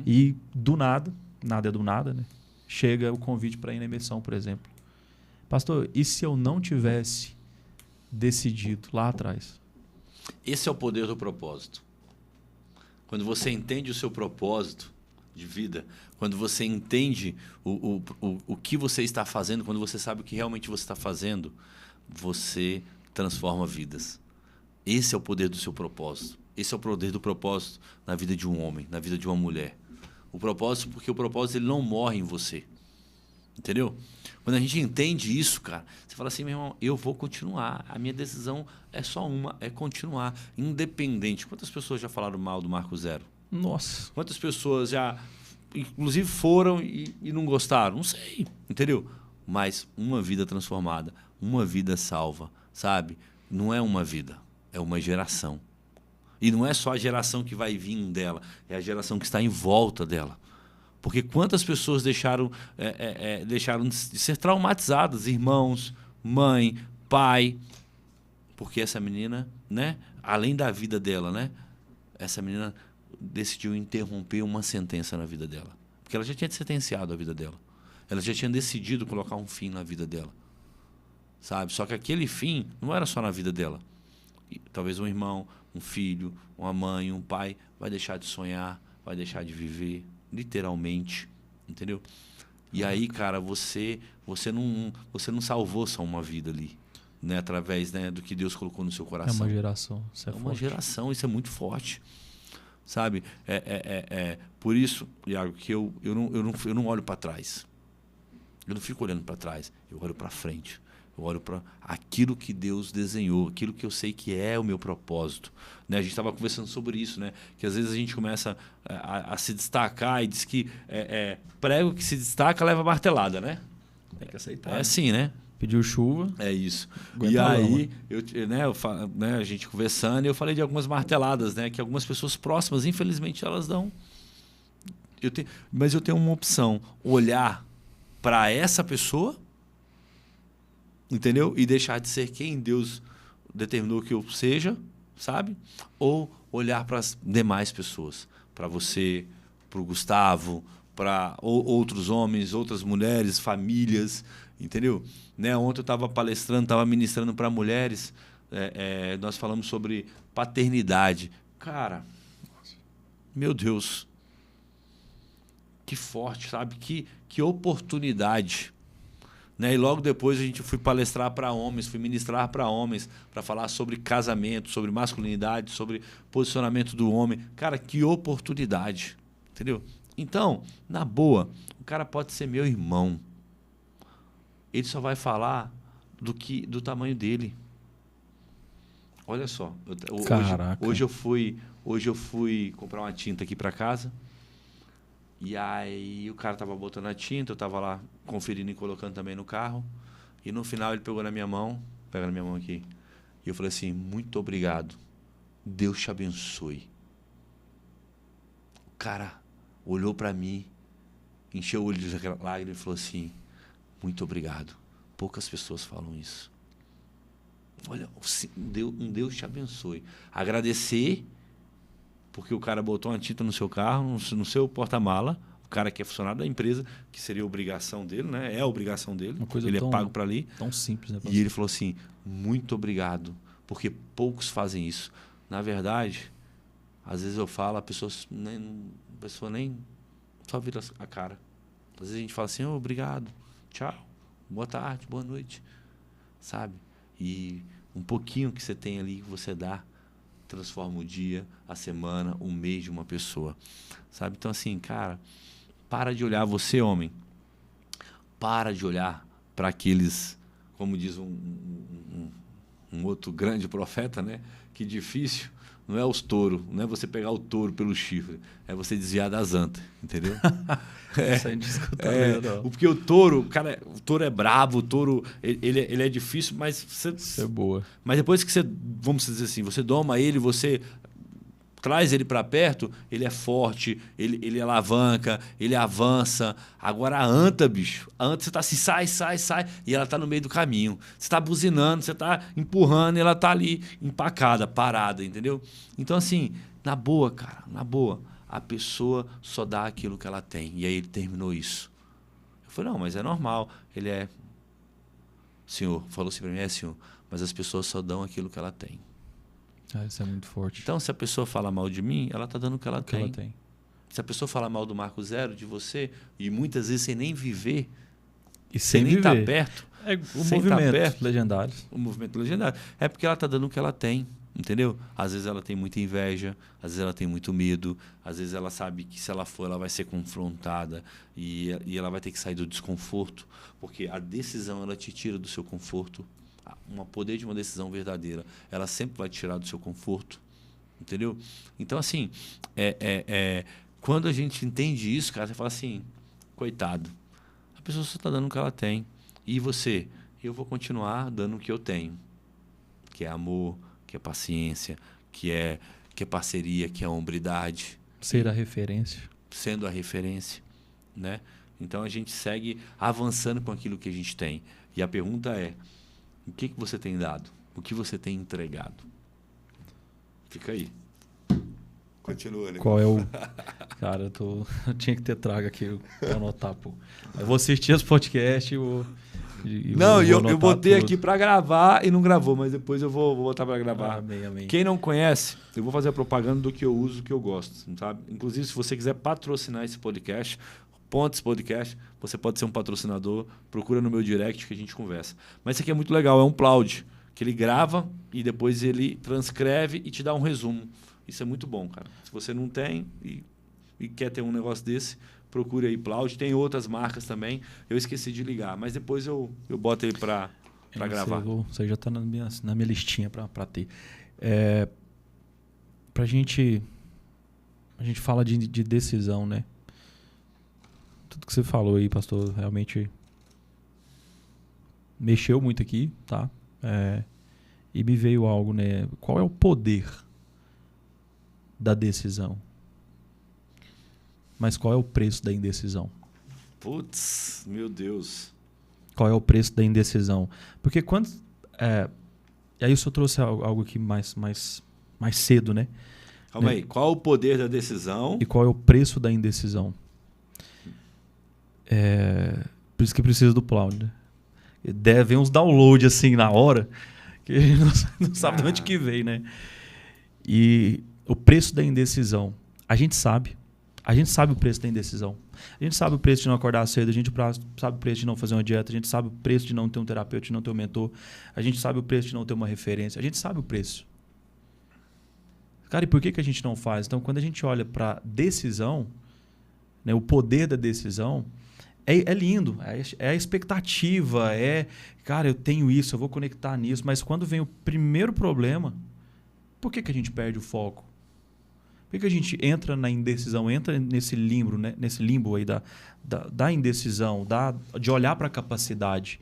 E do nada é do nada, né? Chega o convite para ir na imersão, por exemplo. Pastor, e se eu não tivesse decidido lá atrás? Esse é o poder do propósito. Quando você entende o seu propósito de vida, quando você entende o que você está fazendo, quando você sabe o que realmente você está fazendo, você transforma vidas. Esse é o poder do seu propósito. Esse é o poder do propósito na vida de um homem, na vida de uma mulher. O propósito, porque o propósito ele não morre em você. Entendeu? Quando a gente entende isso, cara, você fala assim, meu irmão, eu vou continuar. A minha decisão é só uma, é continuar. Independente. Quantas pessoas já falaram mal do Marco Zero? Nossa. Quantas pessoas já, inclusive, foram e não gostaram? Não sei. Entendeu? Mas uma vida transformada, uma vida salva, sabe? Não é uma vida, é uma geração. E não é só a geração que vai vir dela, é a geração que está em volta dela. Porque quantas pessoas deixaram de ser traumatizadas, irmãos, mãe, pai, porque essa menina, né, além da vida dela, né, essa menina decidiu interromper uma sentença na vida dela. Porque ela já tinha sentenciado a vida dela. Ela já tinha decidido colocar um fim na vida dela. Sabe? Só que aquele fim não era só na vida dela. E talvez um irmão, um filho, uma mãe, um pai vai deixar de sonhar, vai deixar de viver, literalmente, entendeu? E aí, cara, você não salvou só uma vida ali, né? Através, né, do que Deus colocou no seu coração. É uma geração. Isso é uma forte. geração, isso é muito forte, sabe? Por isso, Iago, que eu não olho para trás. Eu não fico olhando para trás, eu olho para frente. Eu olho para aquilo que Deus desenhou, aquilo que eu sei que é o meu propósito. Né? A gente estava conversando sobre isso, né? Que às vezes a gente começa a se destacar e diz que prego que se destaca leva martelada, né? Tem que aceitar. É assim, né? Pediu chuva. É isso. Aguenta E a aí, a gente conversando, eu falei de algumas marteladas, né? Que algumas pessoas próximas, infelizmente, elas dão. Mas eu tenho uma opção: olhar para essa pessoa, entendeu? E deixar de ser quem Deus determinou que eu seja, sabe? Ou olhar para as demais pessoas, para você, para o Gustavo, para outros homens, outras mulheres, famílias, entendeu? Né? Ontem eu estava palestrando, estava ministrando para mulheres, nós falamos sobre paternidade. Cara, meu Deus, que forte, sabe? Que oportunidade. Né? E logo depois a gente fui palestrar para homens, fui ministrar para homens, para falar sobre casamento, sobre masculinidade, sobre posicionamento do homem. Cara, que oportunidade, entendeu? Então, na boa, o cara pode ser meu irmão. Ele só vai falar do tamanho dele. Olha só, hoje eu fui comprar uma tinta aqui para casa. E aí o cara tava botando a tinta, eu tava lá conferindo e colocando também no carro. E no final ele pegou na minha mão, pega na minha mão aqui. E eu falei assim: muito obrigado. Deus te abençoe. O cara olhou para mim, encheu o olho de lágrimas e falou assim: muito obrigado. Poucas pessoas falam isso. Olha, um Deus te abençoe. Agradecer, porque o cara botou uma tinta no seu carro, no seu porta-mala, o cara que é funcionário da empresa, que seria a obrigação dele, né? É a obrigação dele, ele é pago para ali. Tão simples, né? E ele falou assim: muito obrigado, porque poucos fazem isso. Na verdade, às vezes eu falo, a pessoa nem só vira a cara. Às vezes a gente fala assim: oh, obrigado, tchau, boa tarde, boa noite, sabe? E um pouquinho que você tem ali, que você dá, transforma o dia, a semana, o mês de uma pessoa, sabe? Então, assim, cara, para de olhar, você, homem, para de olhar para aqueles, como diz um outro grande profeta, né? Que difícil não é os touros, não é você pegar o touro pelo chifre, é você desviar das antas, entendeu? Isso a gente escuta mesmo, porque o touro, cara, o touro é bravo, o touro, ele é difícil, mas isso é boa. Mas depois que você, vamos dizer assim, você doma ele, você traz ele para perto, ele é forte, ele alavanca, ele avança. Agora a anta, bicho, a anta você tá assim, sai, e ela tá no meio do caminho. Você tá buzinando, você tá empurrando, e ela tá ali empacada, parada, entendeu? Então, assim, na boa, cara, na boa, a pessoa só dá aquilo que ela tem. E aí ele terminou isso. Eu falei: não, mas é normal. Ele é... Senhor, falou assim para mim: senhor, mas as pessoas só dão aquilo que ela tem. Isso é muito forte. Então, se a pessoa fala mal de mim, ela está dando o que ela tem. tem. Se a pessoa fala mal do Marco Zero, de você, e muitas vezes sem nem viver, e sem nem estar viver. Perto, é o movimento legendário. O movimento legendário. É porque ela está dando o que ela tem, entendeu? Às vezes ela tem muita inveja, às vezes ela tem muito medo, às vezes ela sabe que se ela for, ela vai ser confrontada e ela vai ter que sair do desconforto, porque a decisão, ela te tira do seu conforto. O poder de uma decisão verdadeira, ela sempre vai te tirar do seu conforto, entendeu? Então, assim, quando a gente entende isso, cara, você fala assim: coitado, a pessoa só está dando o que ela tem. E você? Eu vou continuar dando o que eu tenho, que é amor, que é paciência, que é parceria, que é hombridade. Ser a referência. Sendo a referência, né? Então, a gente segue avançando com aquilo que a gente tem. E a pergunta é: o que você tem dado? O que você tem entregado? Fica aí. Continua, né? Qual é o... Cara, eu tinha que ter trago aqui pra anotar, pô. Eu vou assistir os podcasts eu botei tudo aqui para gravar e não gravou, mas depois eu vou botar para gravar. Amém. Quem não conhece, eu vou fazer a propaganda do que eu uso, do que eu gosto, sabe? Inclusive, se você quiser patrocinar esse podcast, Pontes Podcast, você pode ser um patrocinador, procura no meu direct que a gente conversa. Mas isso aqui é muito legal, é um Plaud, que ele grava e depois ele transcreve e te dá um resumo. Isso é muito bom, cara. Se você não tem e quer ter um negócio desse, procure aí Plaud. Tem outras marcas também. Eu esqueci de ligar, mas depois eu boto ele para gravar. Isso aí já está na minha listinha para ter. A gente fala de decisão, né? Tudo que você falou aí, pastor, realmente mexeu muito aqui, tá? E me veio algo, né? Qual é o poder da decisão? Mas qual é o preço da indecisão? Putz, meu Deus. Qual é o preço da indecisão? Porque quando... E aí o senhor trouxe algo aqui mais cedo, né? Calma aí. Qual é o poder da decisão? E qual é o preço da indecisão? Por isso que precisa do Plaud, né? Deve uns download assim na hora que a gente não sabe de onde que veio, né? E o preço da indecisão, a gente sabe o preço da indecisão. A gente sabe o preço de não acordar cedo, a gente sabe o preço de não fazer uma dieta, a gente sabe o preço de não ter um terapeuta, de não ter um mentor, a gente sabe o preço de não ter uma referência, a gente sabe o preço. Cara, e por que a gente não faz? Então, quando a gente olha para decisão, né, o poder da decisão, é lindo, é a expectativa, cara, eu tenho isso, eu vou conectar nisso, mas quando vem o primeiro problema, por que a gente perde o foco? Por que a gente entra na indecisão, entra nesse limbo, né? Nesse limbo aí da indecisão, de olhar para a capacidade?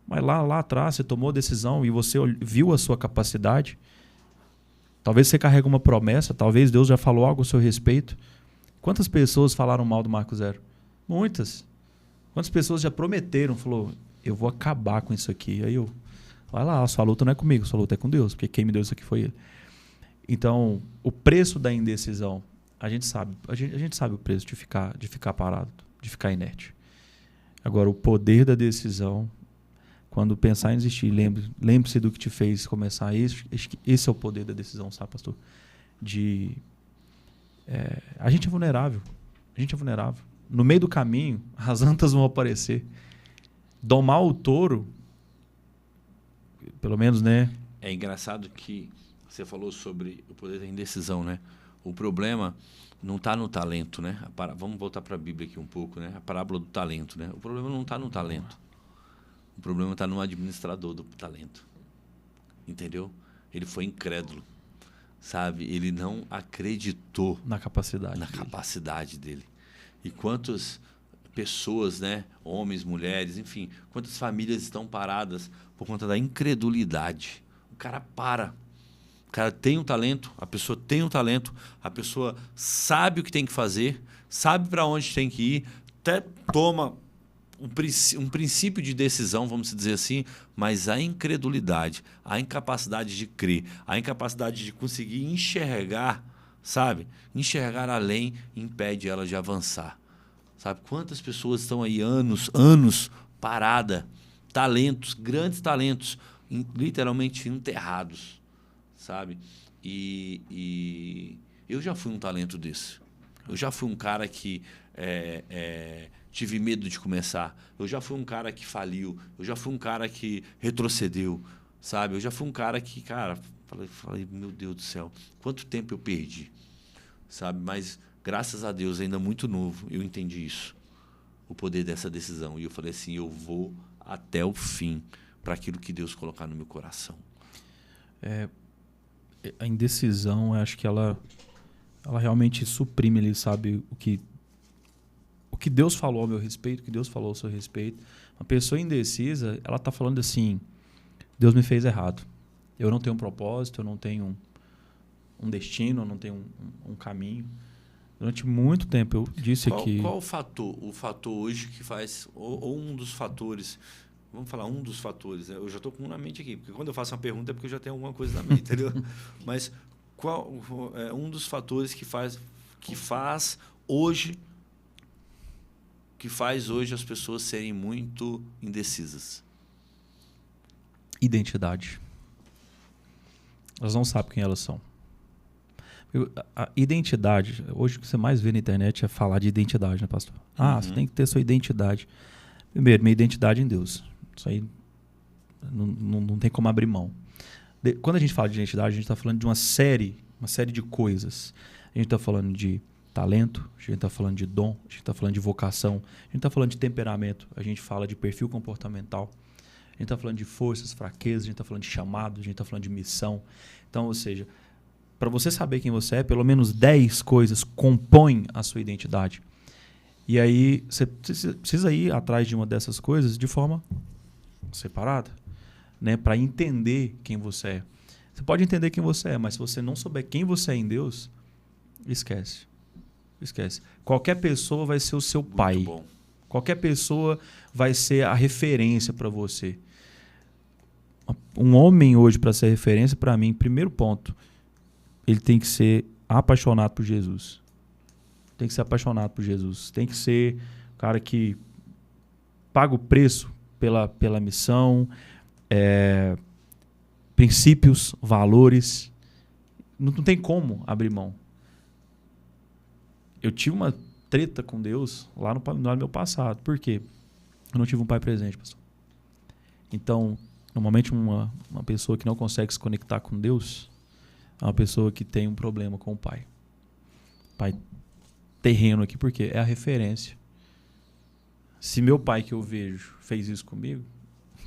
Mas lá atrás você tomou a decisão e você viu a sua capacidade. Talvez você carregue uma promessa, talvez Deus já falou algo a seu respeito. Quantas pessoas falaram mal do Marco Zero? Muitas. Quantas pessoas já prometeram, falou, eu vou acabar com isso aqui. Aí vai lá, a sua luta não é comigo, a sua luta é com Deus, porque quem me deu isso aqui foi Ele. Então, o preço da indecisão, a gente sabe o preço de ficar parado, de ficar inerte. Agora, o poder da decisão, quando pensar em desistir, lembre-se do que te fez começar. Esse é o poder da decisão, sabe, pastor? A gente é vulnerável. No meio do caminho, as antas vão aparecer. Domar o touro, pelo menos, né? É engraçado que você falou sobre o poder da indecisão, né? O problema não está no talento, né? Vamos voltar para a Bíblia aqui um pouco, né? A parábola do talento, né? O problema não está no talento. O problema está no administrador do talento. Entendeu? Ele foi incrédulo, sabe? Ele não acreditou na capacidade dele. E quantas pessoas, né? Homens, mulheres, enfim, quantas famílias estão paradas por conta da incredulidade. O cara para. O cara tem um talento, a pessoa tem um talento, a pessoa sabe o que tem que fazer, sabe para onde tem que ir, até toma um princípio de decisão, vamos dizer assim, mas a incredulidade, a incapacidade de crer, a incapacidade de conseguir enxergar, sabe? Enxergar além impede ela de avançar. Sabe? Quantas pessoas estão aí anos parada, talentos, grandes talentos, literalmente enterrados. Sabe? E eu já fui um talento desse. Eu já fui um cara que tive medo de começar. Eu já fui um cara que faliu. Eu já fui um cara que retrocedeu. Sabe? Eu já fui um cara que, cara, falei, meu Deus do céu, quanto tempo eu perdi. Sabe? Mas, graças a Deus, ainda muito novo, eu entendi isso. O poder dessa decisão. E eu falei assim, eu vou até o fim para aquilo que Deus colocar no meu coração. A indecisão, eu acho que ela realmente suprime ali, sabe, o que Deus falou ao meu respeito, o que Deus falou ao seu respeito. Uma pessoa indecisa, ela está falando assim, Deus me fez errado. Eu não tenho um propósito, eu não tenho um destino, eu não tenho um caminho. Durante muito tempo eu disse que... Qual o fator? O fator hoje que faz, ou um dos fatores... Vamos falar um dos fatores. Né? Eu já estou com um na mente aqui, porque quando eu faço uma pergunta é porque eu já tenho alguma coisa na mente, entendeu? Mas Qual é um dos fatores que faz hoje as pessoas serem muito indecisas? Identidade. Elas não sabem quem elas são. A identidade, hoje o que você mais vê na internet é falar de identidade, né, pastor? Você tem que ter sua identidade. Primeiro, minha identidade em Deus. Isso aí não tem como abrir mão. Quando a gente fala de identidade, a gente está falando de uma série de coisas. A gente está falando de talento, a gente está falando de dom, a gente está falando de vocação, a gente está falando de temperamento, a gente fala de perfil comportamental, a gente está falando de forças, fraquezas, a gente está falando de chamado, a gente está falando de missão. Então, ou seja, para você saber quem você é, pelo menos 10 coisas compõem a sua identidade. E aí você precisa ir atrás de uma dessas coisas de forma separada, né, para entender quem você é. Você pode entender quem você é, mas se você não souber quem você é em Deus, esquece. Qualquer pessoa vai ser o seu pai. Muito bom. Qualquer pessoa vai ser a referência para você. Um homem hoje, para ser referência, para mim, primeiro ponto, ele tem que ser apaixonado por Jesus. Tem que ser apaixonado por Jesus. Tem que ser o cara que paga o preço pela missão, princípios, valores. Não tem como abrir mão. Eu tive uma treta com Deus lá no meu passado. Por quê? Eu não tive um pai presente, pastor. Então, normalmente uma pessoa que não consegue se conectar com Deus é uma pessoa que tem um problema com o pai. Pai terreno aqui, porque é a referência. Se meu pai que eu vejo fez isso comigo,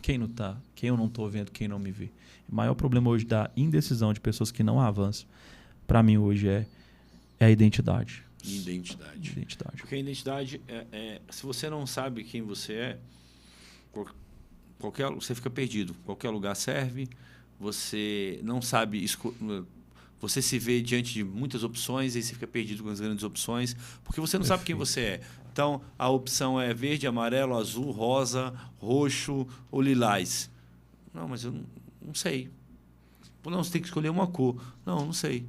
quem não tá? Quem eu não estou vendo, quem não me vê? O maior problema hoje da indecisão de pessoas que não avançam, para mim hoje é a identidade. Identidade. Porque a identidade se você não sabe quem você é, você fica perdido. Qualquer lugar serve. Você não sabe você se vê diante de muitas opções e você fica perdido com as grandes opções, porque você não sabe quem você é. Então, a opção é verde, amarelo, azul, rosa, roxo ou lilás. Não, mas eu não sei. Não, você tem que escolher uma cor. Não sei.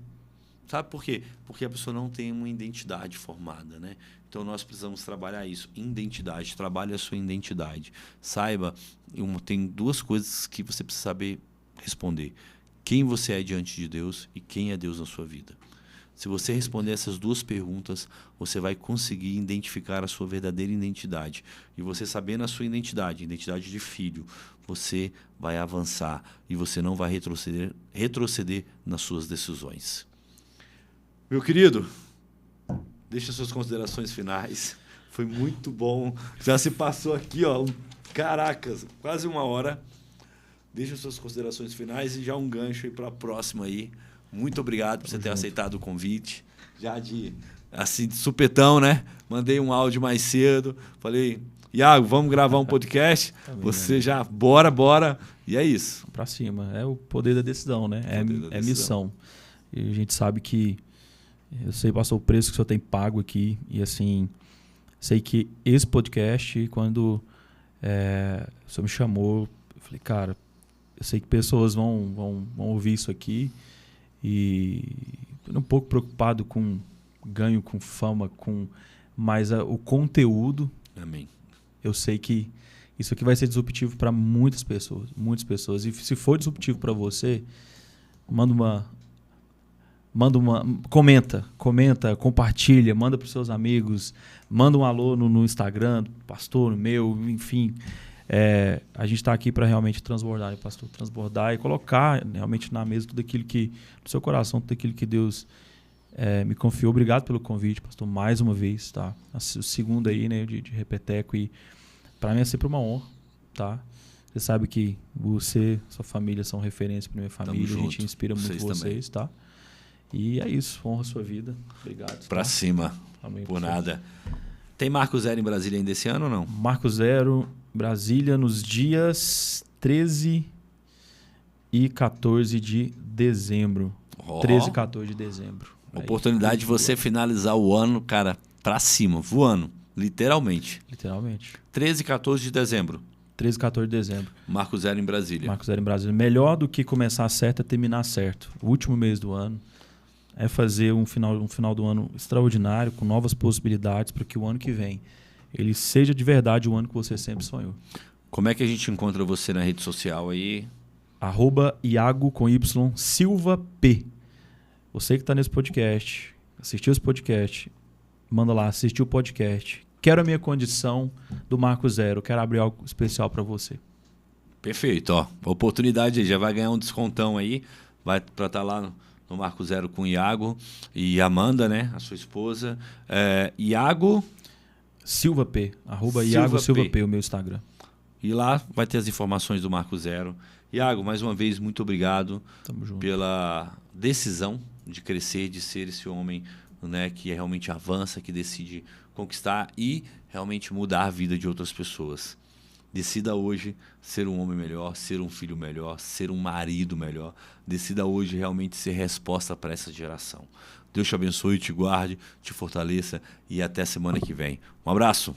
Sabe por quê? Porque a pessoa não tem uma identidade formada, né? Então, nós precisamos trabalhar isso. Identidade. Trabalhe a sua identidade. Saiba, tem duas coisas que você precisa saber responder. Quem você é diante de Deus e quem é Deus na sua vida. Se você responder essas duas perguntas, você vai conseguir identificar a sua verdadeira identidade. E você sabendo a sua identidade de filho, você vai avançar e você não vai retroceder nas suas decisões. Meu querido, deixa suas considerações finais. Foi muito bom. Já se passou aqui, caracas, quase 1 hora. Deixa suas considerações finais e já um gancho aí para a próxima aí. Muito obrigado por você ter aceitado o convite. Já de supetão, né? Mandei um áudio mais cedo. Falei, Iago, vamos gravar um podcast? Você já, bora. E é isso. Para cima. É o poder da decisão, né? É missão. E a gente sabe que eu sei passou o preço que o senhor tem pago aqui. E assim, sei que esse podcast, quando o senhor me chamou, eu falei, cara, eu sei que pessoas vão ouvir isso aqui e estou um pouco preocupado com ganho, com fama, mas o conteúdo. Amém. Eu sei que isso aqui vai ser disruptivo para muitas pessoas. E se for disruptivo para você, comenta, compartilha, manda para os seus amigos, manda um alô no Instagram, pastor, no meu, enfim. A gente está aqui para realmente transbordar, pastor, transbordar e colocar realmente na mesa tudo aquilo que, no seu coração, tudo aquilo que Deus me confiou. Obrigado pelo convite, pastor, mais uma vez, tá? O segundo aí, né, de Repeteco, e para mim é sempre uma honra, tá? Você sabe que você, sua família são referência para minha família, a gente inspira muito vocês, tá? E é isso, honra a sua vida. Obrigado. Para cima, amém, por nada. Tem Marco Zero em Brasília ainda esse ano ou não? Marco Zero Brasília nos dias 13 e 14 de dezembro. 13 e 14 de dezembro. Oportunidade de você finalizar o ano, cara, pra cima, voando, literalmente. 13 e 14 de dezembro. 13 e 14 de dezembro. Marco Zero em Brasília. Marco Zero em Brasília. Melhor do que começar certo é terminar certo. O último mês do ano, é fazer um final do ano extraordinário, com novas possibilidades, para que o ano que vem ele seja de verdade o ano que você sempre sonhou. Como é que a gente encontra você na rede social aí? @Iago com Y Silva P. Você que está nesse podcast, assistiu esse podcast, manda lá, assistiu o podcast. Quero a minha condição do Marco Zero, quero abrir algo especial para você. Perfeito, ó. Oportunidade aí, já vai ganhar um descontão aí, vai para estar lá no Marco Zero com o Iago e Amanda, né, a sua esposa. Iago Silva P, @Iago Silva P, o meu Instagram. E lá vai ter as informações do Marco Zero. Iago, mais uma vez, muito obrigado pela decisão de crescer, de ser esse homem, né, que realmente avança, que decide conquistar e realmente mudar a vida de outras pessoas. Decida hoje ser um homem melhor, ser um filho melhor, ser um marido melhor. Decida hoje realmente ser resposta para essa geração. Deus te abençoe, te guarde, te fortaleça e até semana que vem. Um abraço.